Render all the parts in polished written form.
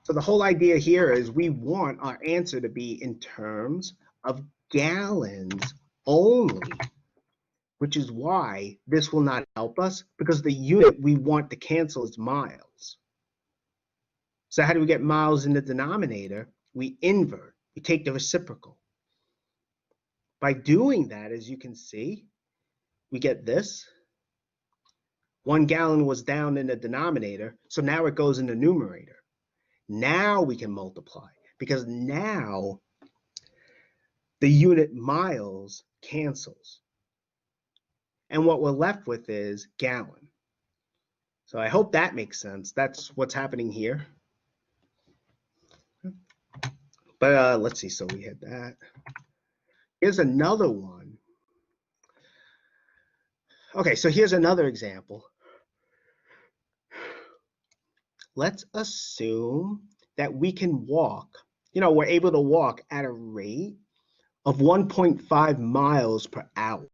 So the whole idea here is we want our answer to be in terms of gallons only, which is why this will not help us, because the unit we want to cancel is miles. So how do we get miles in the denominator? We invert, we take the reciprocal. By doing that, as you can see, we get this. 1 gallon was down in the denominator, so now it goes in the numerator. Now we can multiply, because now the unit miles cancels. And what we're left with is gallon. So I hope that makes sense. That's what's happening here. But let's see, so we had that. Here's another one. Okay, so here's another example. Let's assume that we can walk, we're able to walk at a rate of 1.5 miles per hour,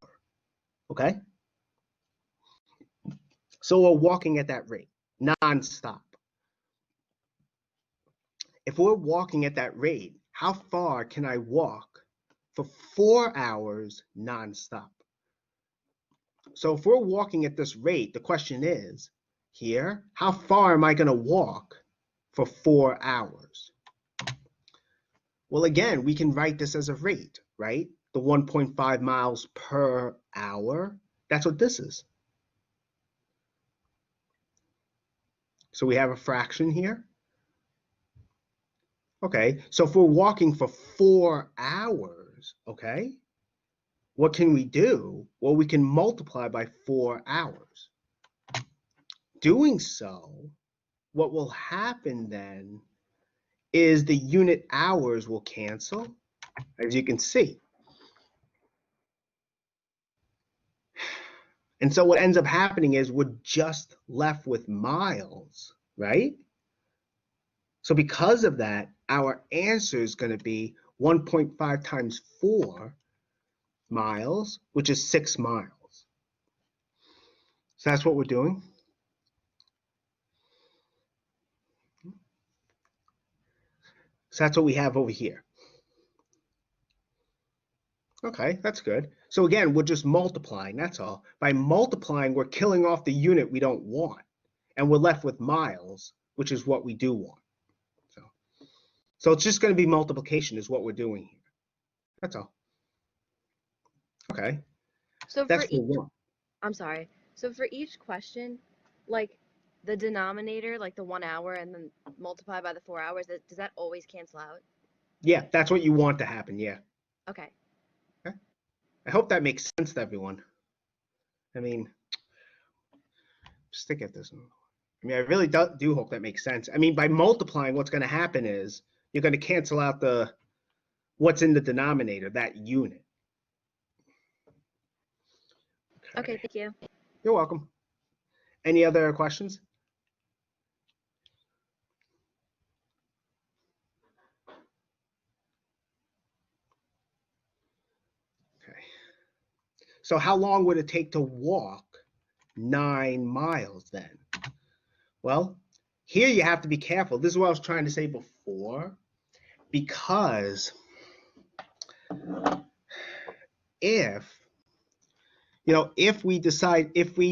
okay? So we're walking at that rate, nonstop. If we're walking at that rate, how far can I walk for 4 hours nonstop? So if we're walking at this rate, the question is, here, how far am I going to walk for 4 hours? Well, again, we can write this as a rate, right? The 1.5 miles per hour, that's what this is. So we have a fraction here. Okay, so if we're walking for 4 hours, okay, what can we do? Well, we can multiply by 4 hours. Doing so, what will happen then is the unit hours will cancel, as you can see. And so what ends up happening is we're just left with miles, right? So because of that, our answer is going to be 1.5 times 4 miles, which is 6 miles. So that's what we're doing. So that's what we have over here. Okay, that's good. So again, we're just multiplying, that's all. By multiplying, we're killing off the unit we don't want, and we're left with miles, which is what we do want. So it's just going to be multiplication is what we're doing here. That's all. Okay. So that's for each, I'm sorry. So for each question, like the denominator, like the 1 hour, and then multiply by the 4 hours, does that always cancel out? Yeah, that's what you want to happen, yeah. Okay. Okay. I hope that makes sense to everyone. I mean, stick at this. I mean, I really do hope that makes sense. I mean, by multiplying, what's going to happen is you're going to cancel out what's in the denominator, that unit. Okay, thank you. You're welcome. Any other questions? Okay. So how long would it take to walk 9 miles then? Well, here you have to be careful. This is what I was trying to say before, because if we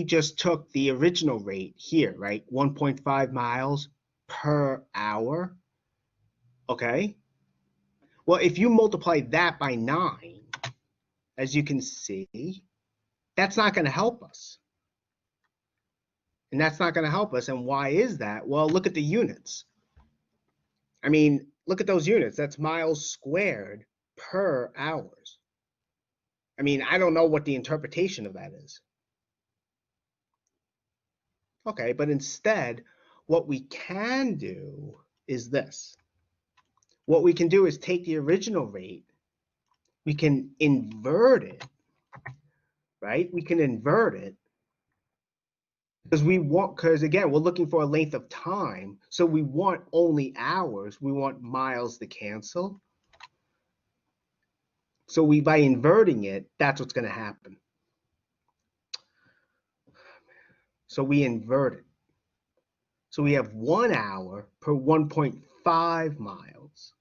just took the original rate here, right, 1.5 miles per hour, okay? Well, if you multiply that by 9, as you can see, that's not going to help us. And that's not going to help us. And why is that? Well, look at the units. I mean, look at those units. That's miles squared per hours. I mean, I don't know what the interpretation of that is. Okay, but instead, what we can do is this. What we can do is take the original rate, we can invert it, right? We can invert it because again, we're looking for a length of time. So we want only hours. We want miles to cancel. So by inverting it, that's what's going to happen. So we invert it. So we have 1 hour per 1.5 5 miles.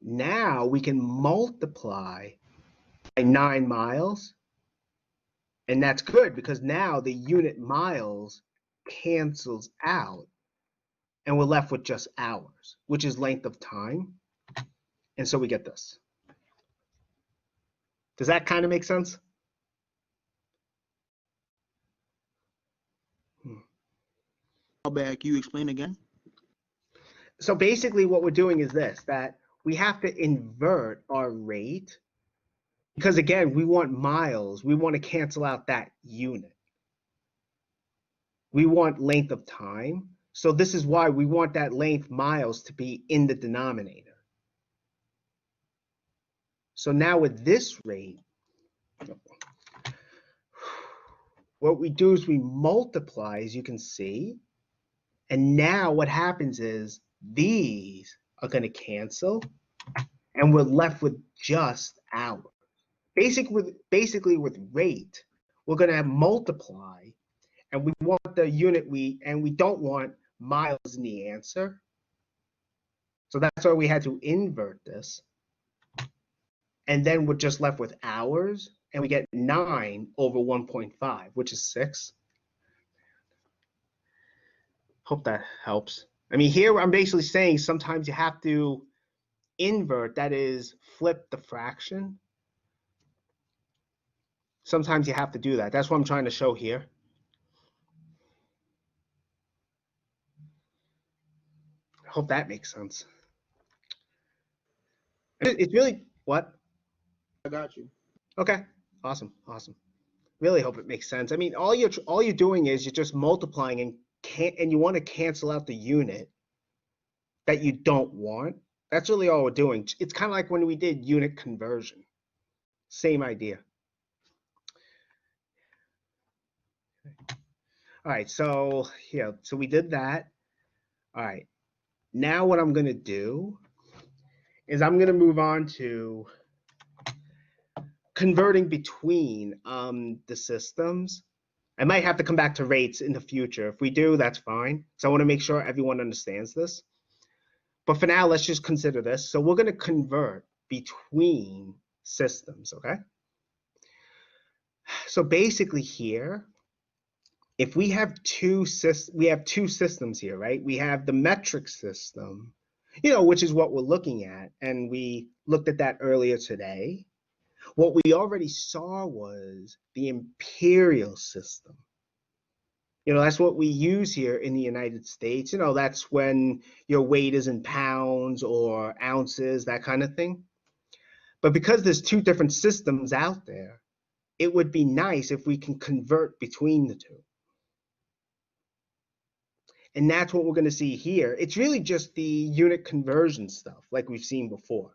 Now we can multiply by 9 miles, and that's good because now the unit miles cancels out, and we're left with just hours, which is length of time. And so we get this. Does that kind of make sense? Back, you explain again? So basically what we're doing is this, that we have to invert our rate because, again, we want miles. We want to cancel out that unit. We want length of time. So this is why we want that length miles to be in the denominator. So now with this rate, what we do is we multiply, as you can see. And now what happens is these are going to cancel, and we're left with just hours. Basically with rate, we're going to multiply, and we want the unit we don't want miles in the answer. So that's why we had to invert this. And then we're just left with hours, and we get 9 over 1.5, which is 6. Hope that helps. I mean, here I'm basically saying sometimes you have to invert, that is, flip the fraction. Sometimes you have to do that. That's what I'm trying to show here. I hope that makes sense. It's really, what? I got you. Okay, awesome. Really hope it makes sense. I mean, all you're doing is you're just multiplying and you want to cancel out the unit that you don't want. That's really all we're doing. It's kind of like when we did unit conversion. Same idea. All right, so yeah, so we did that. All right, now what I'm going to do is I'm going to move on to converting between the systems. I might have to come back to rates in the future. If we do, that's fine. So I want to make sure everyone understands this. But for now, let's just consider this. So we're going to convert between systems, okay? So basically here, if we have two systems here, right? We have the metric system, which is what we're looking at, and we looked at that earlier today. What we already saw was the imperial system. That's what we use here in the United States. That's when your weight is in pounds or ounces, that kind of thing. But because there's two different systems out there, it would be nice if we can convert between the two. And that's what we're going to see here. It's really just the unit conversion stuff like we've seen before.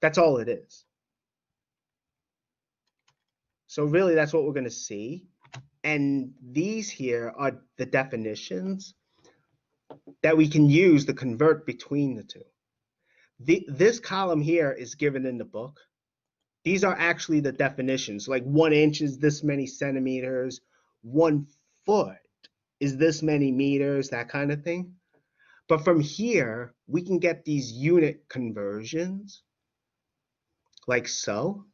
That's all it is. So really, that's what we're going to see. And these here are the definitions that we can use to convert between the two. This column here is given in the book. These are actually the definitions, like 1 inch is this many centimeters, 1 foot is this many meters, that kind of thing. But from here, we can get these unit conversions, like so.